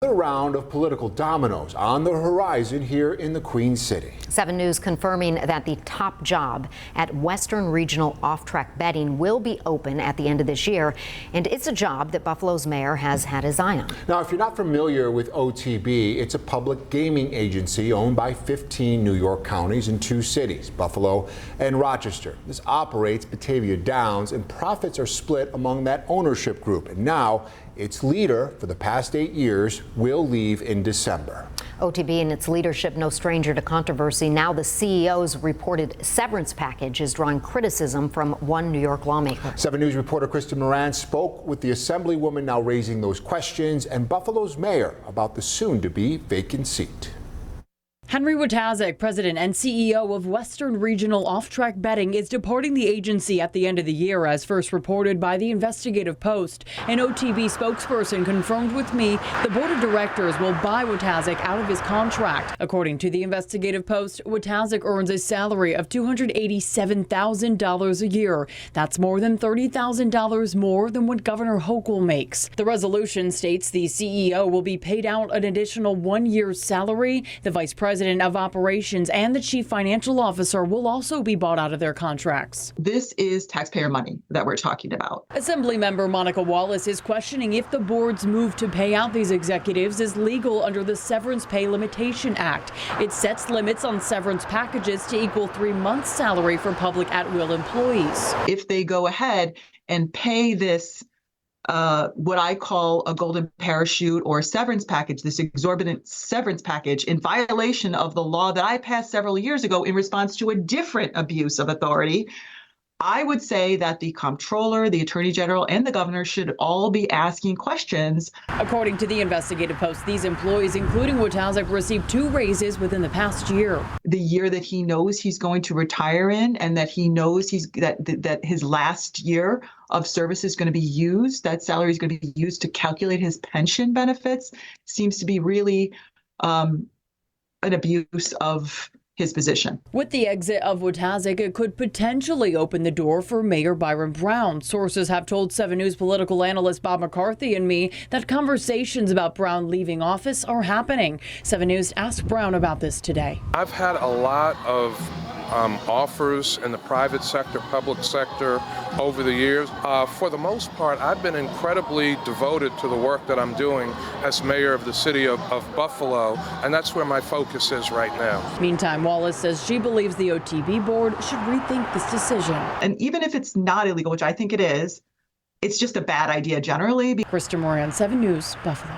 Another round of political dominoes on the horizon here in the Queen City. 7 News confirming that the top job at Western Regional Off-Track Betting will be open at the end of this year, and it's a job that Buffalo's mayor has had his eye on. Now, if you're not familiar with OTB, it's a public gaming agency owned by 15 New York counties in 2 cities, Buffalo and Rochester. This operates Batavia Downs, and profits are split among that ownership group. And now, its leader for the past 8 years will leave in December. OTB and its leadership no stranger to controversy. Now the CEO's reported severance package is drawing criticism from one New York lawmaker. 7 News reporter Kristen Moran spoke with the Assemblywoman now raising those questions and Buffalo's mayor about the soon-to-be vacant seat. Henry Wojtaszek, president and CEO of Western Regional Off-Track Betting, is departing the agency at the end of the year, as first reported by the Investigative Post. An OTB spokesperson confirmed with me the board of directors will buy Wojtaszek out of his contract. According to the Investigative Post, Wojtaszek earns a salary of $287,000 a year. That's more than $30,000 more than what Governor Hochul makes. The resolution states the CEO will be paid out an additional 1 year's salary. The vice president of operations and the chief financial officer will also be bought out of their contracts. This is taxpayer money that we're talking about. Assemblymember Monica Wallace is questioning if the board's move to pay out these executives is legal under the Severance Pay Limitation Act. It sets limits on severance packages to equal 3 months' salary for public at-will employees. If they go ahead and pay this what I call a golden parachute or severance package, this exorbitant severance package, in violation of the law that I passed several years ago in response to a different abuse of authority, I would say that the comptroller, the attorney general, and the governor should all be asking questions. According to the Investigative Post, these employees, including Wojtaszek, received 2 raises within the past year. The year that he knows he's going to retire in, and that he knows that his last year of service is going to be used, that salary is going to be used to calculate his pension benefits, seems to be really an abuse of his position. With the exit of Wojtaszek, it could potentially open the door for Mayor Byron Brown. Sources have told 7 News political analyst Bob McCarthy and me that conversations about Brown leaving office are happening. 7 News asked Brown about this today. I've had a lot of offers in the private sector, public sector over the years. For the most part, I've been incredibly devoted to the work that I'm doing as mayor of the city of Buffalo, and that's where my focus is right now. Meantime, Wallace says she believes the OTB board should rethink this decision. And even if it's not illegal, which I think it is, it's just a bad idea generally. Kristen Moran, 7 News, Buffalo.